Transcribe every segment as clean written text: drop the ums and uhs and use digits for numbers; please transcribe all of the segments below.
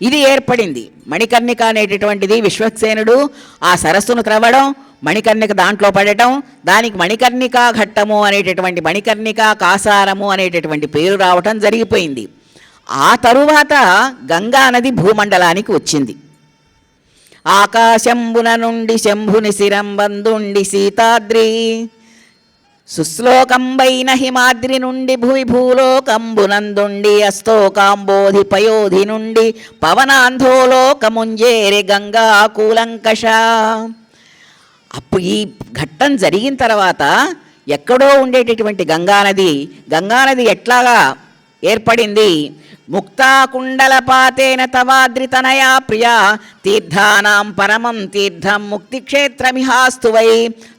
ఇది ఏర్పడింది. మణికర్ణిక అనేటటువంటిది విశ్వక్సేనుడు ఆ సరస్సును త్రవ్వడం, మణికర్ణిక దాంట్లో పడటం, దానికి మణికర్ణికా ఘట్టము అనేటటువంటి మణికర్ణికా కాసారము అనేటటువంటి పేరు రావటం జరిగిపోయింది. ఆ తరువాత గంగా నది భూమండలానికి వచ్చింది. ఆకాశంబున నుండి శంభుని శిరంబందుండి సీతాద్రి, సుశ్లోకంబైన హిమాద్రి నుండి భువి భూలోకంబునందుండి అస్తోకాంబోధి పయోధి నుండి పవనాంధోలోకముంజేరి గంగా కూలంకష. అప్పుడు ఈ ఘట్టం జరిగిన తర్వాత ఎక్కడో ఉండేటటువంటి గంగానది ఎట్లాగా ఏర్పడింది? ముక్తాకుండలపాతేన తవాద్రితనయా ప్రియా తీర్థానాం పరమం తీర్థం ముక్తిక్షేత్రమిహాస్తు వై.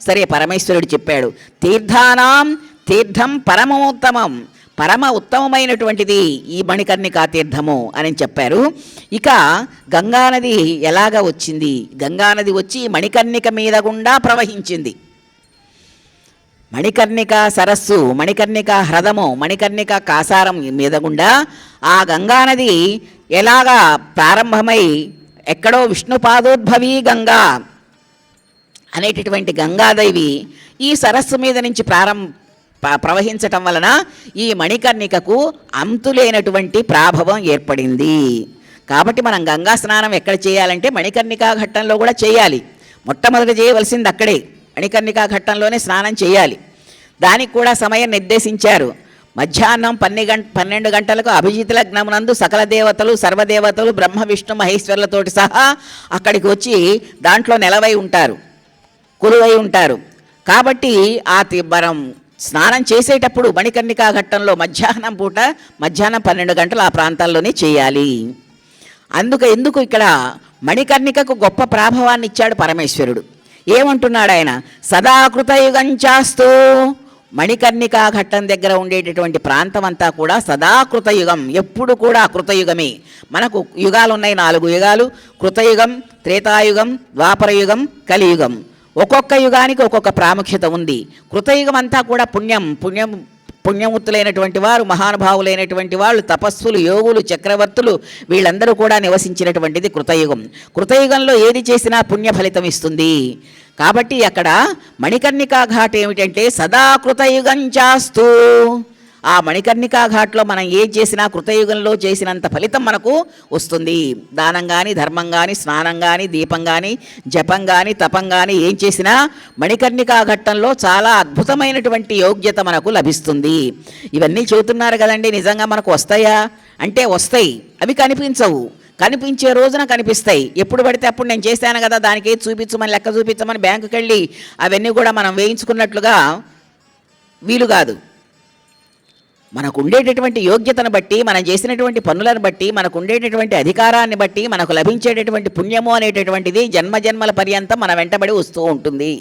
సరే, పరమేశ్వరుడు చెప్పాడు తీర్థానాం తీర్థం పరమోత్తమం, పరమ ఉత్తమమైనటువంటిది ఈ మణికర్ణికా తీర్థము అని చెప్పారు. ఇక గంగానది ఎలాగ వచ్చింది? గంగానది వచ్చి మణికర్ణిక మీద గుండా ప్రవహించింది. మణికర్ణిక సరస్సు, మణికర్ణిక హ్రదము, మణికర్ణిక కాసారం మీద గుండా ఆ గంగానది ఎలాగా ప్రారంభమై ఎక్కడో విష్ణుపాదోద్భవీ గంగా అనేటటువంటి గంగాదేవి ఈ సరస్సు మీద నుంచి ప్రవహించటం వలన ఈ మణికర్ణికకు అంతులేనటువంటి ప్రాభవం ఏర్పడింది. కాబట్టి మనం గంగా స్నానం ఎక్కడ చేయాలంటే మణికర్ణికా ఘట్టంలో కూడా చేయాలి. మొట్టమొదట చేయవలసింది అక్కడే, మణికర్ణికా ఘట్టంలోనే స్నానం చేయాలి. దానికి కూడా సమయం నిర్దేశించారు. మధ్యాహ్నం 12 గంటలకు అభిజిత్ లగ్నమునందు సకల దేవతలు సర్వదేవతలు బ్రహ్మ విష్ణు మహేశ్వరులతోటి సహా అక్కడికి వచ్చి దాంట్లో నెలవై ఉంటారు, కొలువై ఉంటారు. కాబట్టి మనం స్నానం చేసేటప్పుడు మణికర్ణికా ఘట్టంలో మధ్యాహ్నం 12 గంటలు ఆ ప్రాంతాల్లోనే చేయాలి. ఎందుకు ఇక్కడ మణికర్ణికకు గొప్ప ప్రాభవాన్ని ఇచ్చాడు పరమేశ్వరుడు. ఏమంటున్నాడు ఆయన? సదాకృతయుగంచాస్తు. మణికర్ణికా ఘట్టం దగ్గర ఉండేటటువంటి ప్రాంతం అంతా కూడా సదాకృతయుగం, ఎప్పుడు కూడా కృతయుగమే. మనకు యుగాలు ఉన్నాయి, 4 యుగాలు: కృతయుగం, త్రేతాయుగం, ద్వాపరయుగం, కలియుగం. ఒక్కొక్క యుగానికి ఒక్కొక్క ప్రాముఖ్యత ఉంది. కృతయుగం అంతా కూడా పుణ్యమూర్తులైనటువంటి వారు, మహానుభావులైనటువంటి వాళ్ళు, తపస్సులు, యోగులు, చక్రవర్తులు వీళ్ళందరూ కూడా నివసించినటువంటిది కృతయుగం. కృతయుగంలో ఏది చేసినా పుణ్య ఫలితం ఇస్తుంది. కాబట్టి అక్కడ మణికర్ణికా ఘాట్ ఏమిటంటే సదా కృతయుగంచాస్తు. ఆ మణికర్ణికా ఘాట్లో మనం ఏం చేసినా కృతయుగంలో చేసినంత ఫలితం మనకు వస్తుంది. దానం కానీ, ధర్మం కానీ, స్నానం కానీ, దీపం కానీ, జపం కానీ, తపం కానీ ఏం చేసినా మణికర్ణికా ఘట్టంలో చాలా అద్భుతమైనటువంటి యోగ్యత మనకు లభిస్తుంది. ఇవన్నీ చెబుతున్నారు కదండి, నిజంగా మనకు వస్తాయా అంటే వస్తాయి. అవి కనిపించవు, కనిపించే రోజున కనిపిస్తాయి. ఎప్పుడు పడితే అప్పుడు నేను చేశాను కదా, దానికి ఏది చూపించమని, లెక్క చూపించమని బ్యాంకుకి వెళ్ళి అవన్నీ కూడా మనం వేయించుకున్నట్లుగా వీలు కాదు. మనకు ఉండేటటువంటి యోగ్యతను బట్టి, మనం చేసినటువంటి పనులను బట్టి, మనకు ఉండేటటువంటి అధికారాన్ని బట్టి మనకు లభించేటటువంటి పుణ్యము అనేటటువంటిది జన్మజన్మల పర్యంతం మన వెంటబడి వస్తూ ఉంటుంది.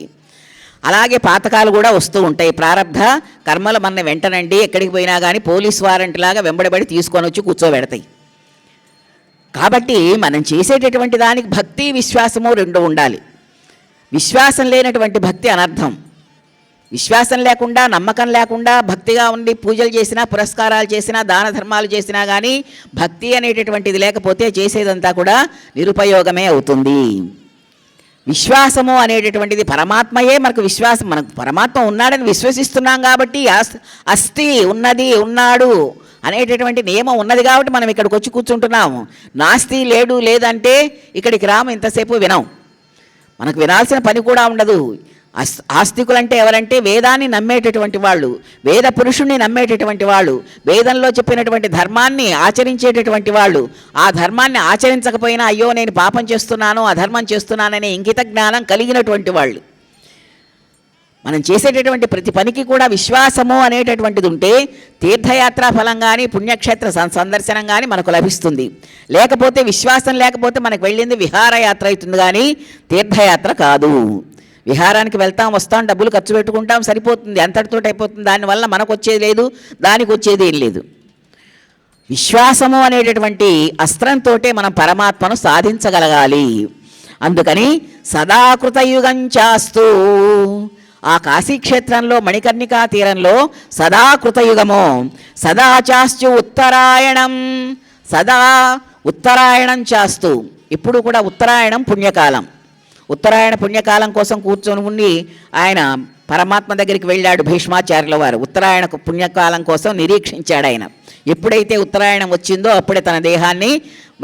అలాగే పాతకాలు కూడా వస్తూ ఉంటాయి. ప్రారంధ కర్మలు మన వెంటనండి ఎక్కడికి పోయినా కానీ పోలీస్ వారెంట్ లాగా వెంబడబడి తీసుకొని వచ్చి కూర్చోబెడతాయి. కాబట్టి మనం చేసేటటువంటి దానికి భక్తి, విశ్వాసము 2 ఉండాలి. విశ్వాసం లేనటువంటి భక్తి అనర్థం. విశ్వాసం లేకుండా, నమ్మకం లేకుండా భక్తిగా ఉండి పూజలు చేసినా, పురస్కారాలు చేసినా, దాన ధర్మాలు చేసినా కానీ భక్తి అనేటటువంటిది లేకపోతే చేసేదంతా కూడా నిరుపయోగమే అవుతుంది. విశ్వాసము అనేటటువంటిది పరమాత్మయే మనకు విశ్వాసం. మనకు పరమాత్మ ఉన్నాడని విశ్వసిస్తున్నాం కాబట్టి, అస్థి ఉన్నది, ఉన్నాడు అనేటటువంటి నియమం ఉన్నది కాబట్టి మనం ఇక్కడికి వచ్చి కూర్చుంటున్నాము. నాస్తి లేదంటే ఇక్కడికి రాము, ఇంతసేపు వినం. మనకు వినాల్సిన పని కూడా ఉండదు. ఆస్తికులంటే ఎవరంటే వేదాన్ని నమ్మేటటువంటి వాళ్ళు, వేద పురుషుణ్ణి నమ్మేటటువంటి వాళ్ళు, వేదంలో చెప్పినటువంటి ధర్మాన్ని ఆచరించేటటువంటి వాళ్ళు. ఆ ధర్మాన్ని ఆచరించకపోయినా అయ్యో నేను పాపం చేస్తున్నాను, అధర్మం చేస్తున్నాననే ఇంగిత జ్ఞానం కలిగినటువంటి వాళ్ళు. మనం చేసేటటువంటి ప్రతి పనికి కూడా విశ్వాసము అనేటటువంటిది ఉంటే తీర్థయాత్రా ఫలం కానీ, పుణ్యక్షేత్ర సందర్శనం కానీ మనకు లభిస్తుంది. లేకపోతే విశ్వాసం లేకపోతే మనకు వెళ్ళింది విహారయాత్ర అవుతుంది కానీ తీర్థయాత్ర కాదు. విహారానికి వెళ్తాం, వస్తాం, డబ్బులు ఖర్చు పెట్టుకుంటాం, సరిపోతుంది, అంతటితో అయిపోతుంది. దానివల్ల మనకు వచ్చేది లేదు, దానికి వచ్చేది ఏం లేదు. విశ్వాసము అనేటటువంటి అస్త్రంతో మనం పరమాత్మను సాధించగలగాలి. అందుకని సదాకృతయుగంచాస్తు. ఆ కాశీక్షేత్రంలో మణికర్ణికా తీరంలో సదాకృతయుగము, సదాచాశ్చు ఉత్తరాయణం. సదా ఉత్తరాయణం చాస్తు, ఇప్పుడు కూడా ఉత్తరాయణం పుణ్యకాలం. ఉత్తరాయణ పుణ్యకాలం కోసం కూర్చొని ఉండి ఆయన పరమాత్మ దగ్గరికి వెళ్ళాడు భీష్మాచార్యుల వారు. ఉత్తరాయణ పుణ్యకాలం కోసం నిరీక్షించాడు ఆయన. ఎప్పుడైతే ఉత్తరాయణం వచ్చిందో అప్పుడే తన దేహాన్ని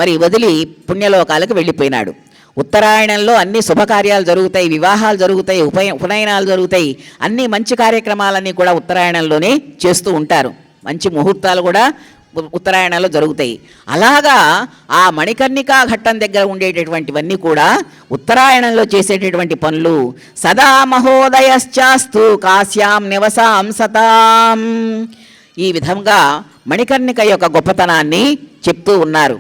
మరి వదిలి పుణ్యలోకాలకు వెళ్ళిపోయినాడు. ఉత్తరాయణంలో అన్ని శుభకార్యాలు జరుగుతాయి, వివాహాలు జరుగుతాయి, ఉపనయనాలు జరుగుతాయి, అన్ని మంచి కార్యక్రమాలన్నీ కూడా ఉత్తరాయణంలోనే చేస్తూ ఉంటారు. మంచి ముహూర్తాలు కూడా ఉత్తరాయణంలో జరుగుతాయి. అలాగా ఆ మణికర్ణికా ఘట్టం దగ్గర ఉండేటటువంటివన్నీ కూడా ఉత్తరాయణంలో చేసేటటువంటి పనులు. సదా మహోదయశ్చాస్తు కాశ్యాం నివసాం సతాం, ఈ విధంగా మణికర్ణిక యొక్క గొప్పతనాన్ని చెప్తూ ఉన్నారు.